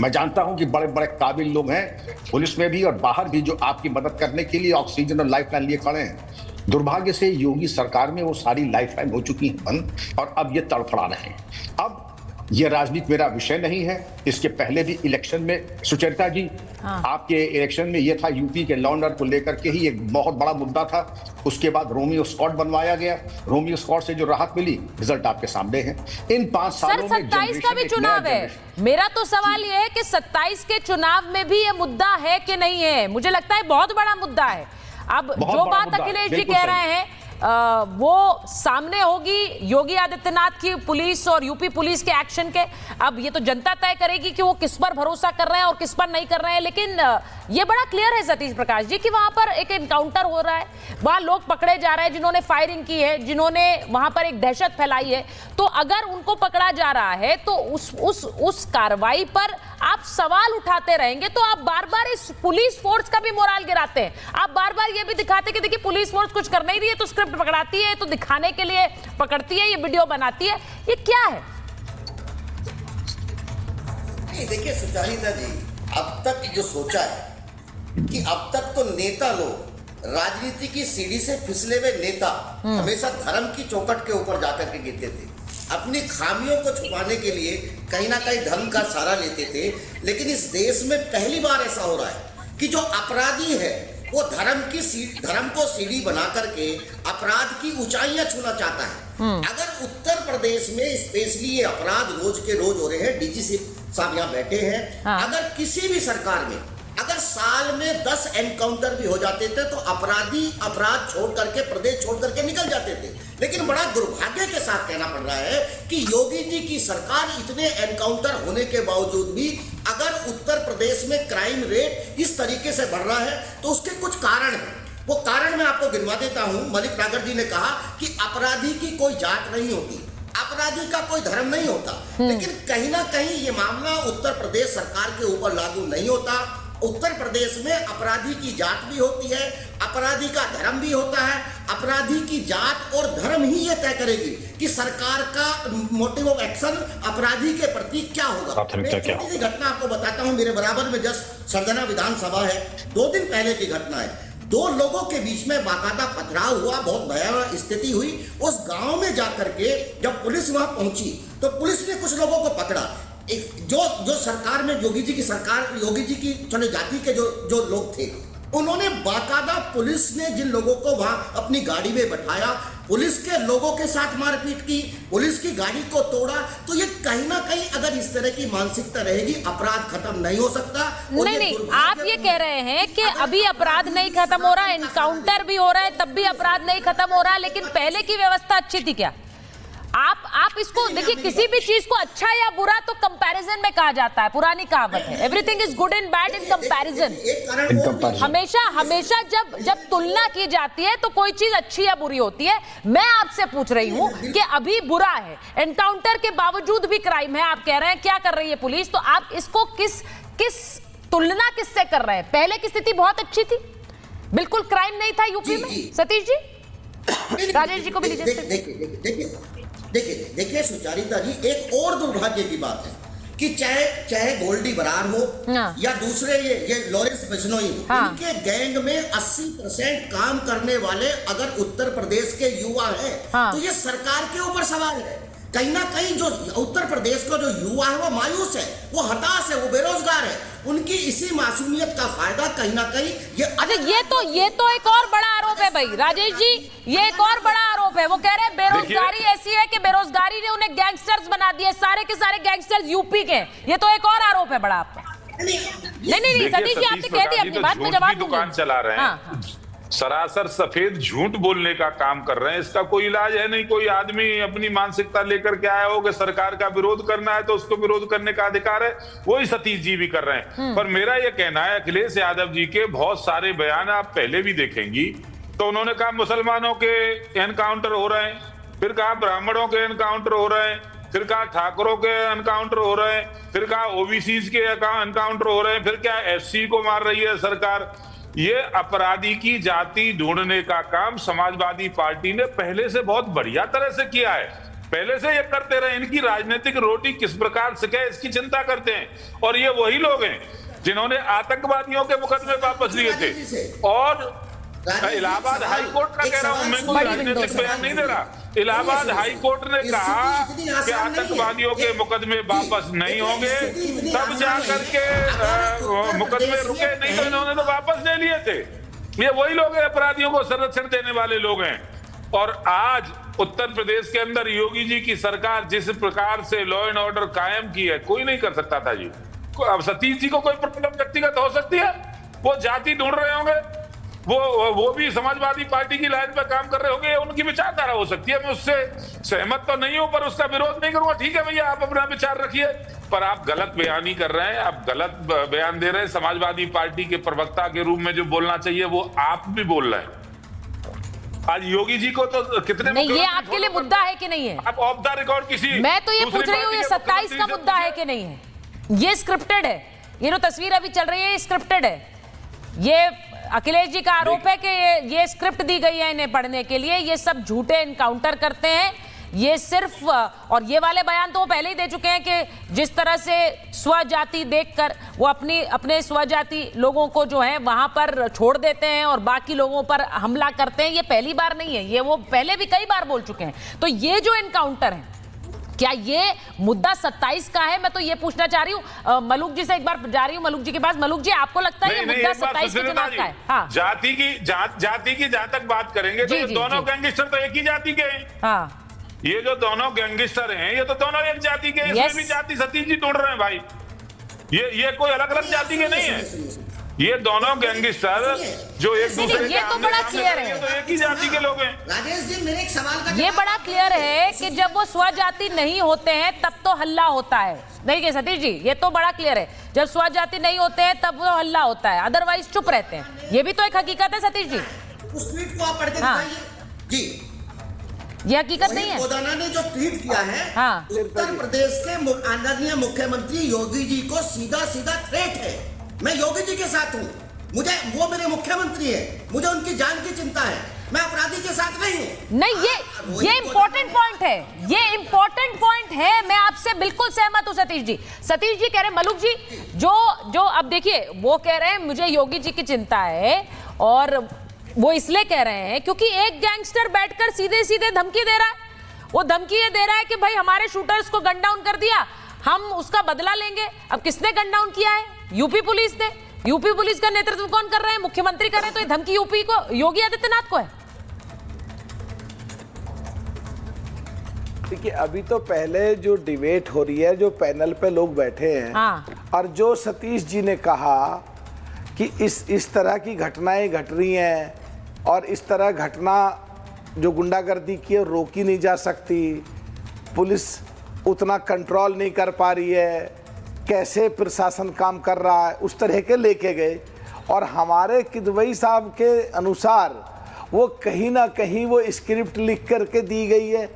मैं जानता हूं कि बड़े बड़े काबिल लोग हैं पुलिस में भी और बाहर भी, जो आपकी मदद करने के लिए ऑक्सीजन और लाइफलाइन लिए खड़े हैं। दुर्भाग्य से योगी सरकार में वो सारी लाइफलाइन हो चुकी है बंद, और अब ये तड़फड़ा रहे हैं। अब ये राजनीति मेरा विषय नहीं है। इसके पहले भी इलेक्शन में सुचरिता जी, आपके इलेक्शन में ये था, यूपी के लॉन्डर को लेकर के ही एक बहुत बड़ा मुद्दा था। उसके बाद रोमियो स्क्वाड बनवाया गया। रोमियो स्क्वाड से जो राहत मिली, रिजल्ट आपके सामने है। इन 5 सालों में 27 का भी चुनाव है। मेरा तो सवाल ये है कि 27 के चुनाव में भी ये मुद्दा है कि नहीं है। मुझे लगता है बहुत बड़ा मुद्दा है। अब जो बात अखिलेश जी कह रहे हैं वो सामने होगी योगी आदित्यनाथ की पुलिस और यूपी पुलिस के एक्शन के। अब ये तो जनता तय करेगी कि वो किस पर भरोसा कर रहे हैं और किस पर नहीं कर रहे हैं। लेकिन ये बड़ा क्लियर है सतीश प्रकाश जी कि वहां पर एक एनकाउंटर हो रहा है, वहां लोग पकड़े जा रहे हैं जिन्होंने फायरिंग की है, जिन्होंने वहां पर एक दहशत फैलाई है। तो अगर उनको पकड़ा जा रहा है तो उस कार्रवाई पर आप सवाल उठाते रहेंगे तो आप बार बार इस पुलिस फोर्स का भी मोराल गिराते हैं। आप बार बार ये भी दिखाते कि देखिए पुलिस फोर्स कुछ कर नहीं रही है तो स्क्रिप्ट पकड़ाती है, तो दिखाने के लिए पकड़ती है, ये वीडियो बनाती है। ये क्या है? देखिए सुचारिता जी, अब तक जो सोचा है कि अब तक तो नेता लोग, राजनीति की सीढ़ी से फिसले हुए नेता हमेशा धर्म की चौखट के ऊपर जाकर के गिरते थे। अपनी खामियों को छुपाने के लिए कहीं ना कहीं धर्म का सहारा लेते थे। लेकिन इस देश में पहली बार ऐसा हो रहा है कि जो अपराधी है वो धर्म को सीढ़ी बना करके अपराध की ऊंचाइयां छूना चाहता है। अगर उत्तर प्रदेश में स्पेशली ये अपराध रोज के रोज हो रहे हैं, डीजी साहब यहाँ बैठे हैं, अगर किसी भी सरकार में अगर साल में 10 एनकाउंटर भी हो जाते थे तो अपराधी अपराध छोड़ करके, प्रदेश छोड़ करके निकल जाते थे। लेकिन बड़ा दुर्भाग्य के साथ कहना पड़ रहा है कि योगी जी की सरकार इतने एनकाउंटर होने के बावजूद भी अगर उत्तर प्रदेश में क्राइम रेट इस तरीके से बढ़ रहा है तो उसके कुछ कारण हैं। वो कारण मैं आपको गिनवा देता हूं। मलिक नागर जी ने कहा कि अपराधी की कोई जात नहीं होती, अपराधी का कोई धर्म नहीं होता। लेकिन कहीं ना कहीं ये मामला उत्तर प्रदेश सरकार के ऊपर लागू नहीं होता। उत्तर प्रदेश में अपराधी की जात भी होती है, अपराधी का धर्म भी होता है। अपराधी की जात और धर्म ही ये तय करेगी कि सरकार का मोटिव ऑफ एक्शन अपराधी के प्रति क्या होगा। मैं छोटी सी घटना आपको बताता हूं। मेरे बराबर में जस्ट सरजना विधानसभा है, 2 दिन पहले की घटना है। 2 लोगों के बीच में बाकायदा पथराव हुआ, बहुत भयावह स्थिति हुई। उस गांव में जाकर के जब पुलिस वहां पहुंची तो पुलिस ने कुछ लोगों को पकड़ा। जो सरकार में योगी जी की चले जाति के जो लोग थे, उन्होंने बाकायदा, पुलिस ने जिन लोगों को वहां अपनी गाड़ी में बैठाया, पुलिस के लोगों के साथ मारपीट की, पुलिस की गाड़ी को तोड़ा। तो ये कहीं ना कहीं अगर इस तरह की मानसिकता रहेगी, अपराध खत्म नहीं हो सकता। नहीं, आप ये कह रहे हैं कि अभी अपराध नहीं खत्म हो रहा, एनकाउंटर भी हो रहा है तब भी अपराध नहीं खत्म हो रहा, लेकिन पहले की व्यवस्था अच्छी थी क्या? आप इसको देखिए, किसी भी चीज को अच्छा या बुरा तो कंपैरिजन में कहा जाता है। पुरानी कहावत है, everything is good and bad in comparison. हमेशा जब तुलना की जाती है तो कोई चीज अच्छी या बुरी होती है। मैं आपसे पूछ रही हूं कि अभी बुरा है, एनकाउंटर के बावजूद भी क्राइम है, आप कह रहे हैं क्या कर रही है पुलिस, तो आप इसको किस तुलना किससे कर रहे हैं? पहले की स्थिति बहुत अच्छी थी, बिल्कुल क्राइम नहीं था यूपी में। सतीश जी, राजेश जी को भी लीजिए। देखिए सुचारिता जी, एक और दुर्भाग्य की बात है कि चाहे गोल्डी बरार हो या दूसरे ये लॉरेंस बिश्नोई हो, इनके गैंग में 80% काम करने वाले अगर उत्तर प्रदेश के युवा हैं, तो ये सरकार के ऊपर सवाल है। कहीं ना कहीं जो उत्तर प्रदेश का जो युवा है वो मायूस है, वो हताश है, वो बेरोजगार है। उनकी इसी मासूमियत का फायदा कहीं ना कहीं ये तो एक और बड़ा आरोप है भाई राजेश जी, ये एक और बड़ा आरोप है। वो कह रहे हैं बेरोजगारी ऐसी है कि बेरोजगारी ने उन्हें गैंगस्टर्स बना दिए, सारे के सारे गैंगस्टर्स यूपी के। ये तो एक और आरोप है बड़ा आपका। नहीं सतीश जी, आपने कह दिया अपनी बात, मैं जवाब दूंगी। दुकान चला रहे हैं, सरासर सफेद झूठ बोलने का काम कर रहे हैं। इसका कोई इलाज है नहीं। कोई आदमी अपनी मानसिकता लेकर के आया हो कि सरकार का विरोध करना है तो उसको विरोध करने का अधिकार है, वही सतीश जी भी कर रहे हैं। पर मेरा यह कहना है, अखिलेश यादव जी के बहुत सारे बयान आप पहले भी देखेंगी तो उन्होंने कहा मुसलमानों के एनकाउंटर हो रहे हैं, फिर कहा ब्राह्मणों के एनकाउंटर हो रहे हैं, फिर कहा ठाकुरों के एनकाउंटर हो रहे हैं, फिर कहा ओबीसी के एनकाउंटर हो रहे हैं, फिर क्या एससी को मार रही है सरकार। ये अपराधी की जाति ढूंढने का काम समाजवादी पार्टी ने पहले से बहुत बढ़िया तरह से किया है। पहले से ये करते रहे, इनकी राजनीतिक रोटी किस प्रकार सिके इसकी चिंता करते हैं। और ये वही लोग हैं जिन्होंने आतंकवादियों के मुकदमे वापस लिए थे। और इलाहाबाद हाई कोर्ट का कह रहा हूं, मैं कोई राजनीतिक बयान नहीं दे रहा, इलाहाबाद हाई कोर्ट ने कहा कि आतंकवादियों के मुकदमे वापस नहीं होंगे, तब जाकर के मुकदमे रुके, नहीं तो इन्होंने तो वापस ले लिए थे। ये वही लोग हैं, अपराधियों को संरक्षण देने वाले लोग हैं। और आज उत्तर प्रदेश के अंदर योगी जी की सरकार जिस प्रकार से लॉ एंड ऑर्डर कायम की है, कोई नहीं कर सकता था जी। अब सतीश जी को कोई प्रॉब्लम व्यक्तिगत हो सकती है, वो जाति ढूंढ रहे होंगे, वो भी समाजवादी पार्टी की लाइन पर काम कर रहे होंगे, उनकी विचारधारा हो सकती है, मैं उससे सहमत तो नहीं हूं, पर उसका विरोध नहीं करूंगा। ठीक है भैया, आप अपना विचार रखिए, पर आप गलत बयानी कर रहे हैं, आप गलत बयान दे रहे हैं। समाजवादी पार्टी के प्रवक्ता के रूप में जो बोलना चाहिए वो आप भी बोल रहे हैं। आज योगी जी को तो कितने नहीं, ये आपके लिए मुद्दा है कि नहीं है? आप ऑफ द रिकॉर्ड किसी, मैं तो ये पूछ रही हूँ, ये 27 का मुद्दा है कि नहीं है? ये स्क्रिप्टेड है, ये जो तस्वीर अभी चल रही है ये स्क्रिप्टेड है। ये अखिलेश जी का आरोप है कि ये स्क्रिप्ट दी गई है इन्हें पढ़ने के लिए, ये सब झूठे इनकाउंटर करते हैं, ये सिर्फ, और ये वाले बयान तो वो पहले ही दे चुके हैं कि जिस तरह से स्वजाति देखकर वो अपने स्वजाति लोगों को जो है वहां पर छोड़ देते हैं और बाकी लोगों पर हमला करते हैं। ये पहली बार नहीं है, ये वो पहले भी कई बार बोल चुके हैं। तो ये जो इनकाउंटर है, क्या ये मुद्दा 27 का है? मैं तो ये पूछना चाह रही हूँ। मलूक जी से एक बार जा रही हूँ, मलूक जी के पास। मलूक जी, आपको लगता है ये मुद्दा 27 के चुनाव का है? हाँ। जाति की जहां तक बात करेंगे तो ये दोनों गैंगस्टर तो एक ही जाति के हैं। हाँ, ये जो दोनों गैंगस्टर हैं ये तो दोनों एक जाति के हैं। इसमें भी जाति सतीश जी ढूंढ रहे हैं भाई, ये कोई अलग अलग जाति के नहीं है। ये दोनों गैंगस्टर जो एक दूसरे ये तो बड़ा क्लियर है, तो एक ही जाति के लोग हैं। राजेश जी, मेरे एक सवाल का ये बड़ा क्लियर है कि जब वो स्वजाति नहीं होते हैं तब तो हल्ला होता है, नहीं कि सतीश जी? ये तो बड़ा क्लियर है, जब स्वजाति नहीं होते हैं तब वो हल्ला होता है, अदरवाइज चुप रहते हैं। ये भी तो एक हकीकत है सतीश जी। उस ट्वीट को आप पढ़ के दिखाइए जी। ये हकीकत नहीं है? गोदाना ने जो ट्वीट किया है, हाँ। उत्तर प्रदेश के आदरणीय मुख्यमंत्री योगी जी को सीधा सीधा थ्रेट है। मैं योगी जी के साथ हूँ, वो मेरे मुख्यमंत्री है, मुझे उनकी जान की चिंता है, मैं अपराधी के साथ नहीं हूँ। नहीं, ये इंपॉर्टेंट पॉइंट है, ये इंपॉर्टेंट पॉइंट है। मैं आपसे बिल्कुल सहमत हूँ सतीश जी। सतीश जी कह रहे हैं, मलूक जी जो अब देखिए, वो कह रहे हैं मुझे योगी जी की चिंता है, और वो इसलिए कह रहे हैं क्योंकि एक गैंगस्टर बैठकर सीधे सीधे धमकी दे रहा है। वो धमकी ये दे रहा है कि भाई हमारे शूटर्स को गन डाउन कर दिया, हम उसका बदला लेंगे। अब किसने गन डाउन किया है? यूपी पुलिस ने। यूपी पुलिस का नेतृत्व कौन कर रहे हैं? मुख्यमंत्री कर रहे हैं। तो ये धमकी यूपी को, योगी आदित्यनाथ को है। देखिए, अभी तो पहले जो डिबेट हो रही है, जो पैनल पे लोग बैठे हैं, हाँ। और जो सतीश जी ने कहा कि इस तरह की घटनाएं घट रही हैं और इस तरह घटना जो गुंडागर्दी की है रोकी नहीं जा सकती, पुलिस उतना कंट्रोल नहीं कर पा रही है, कैसे प्रशासन काम कर रहा है, उस तरह के लेके गए। और हमारे किदवई साहब के अनुसार वो कहीं ना कहीं वो स्क्रिप्ट लिख करके दी गई है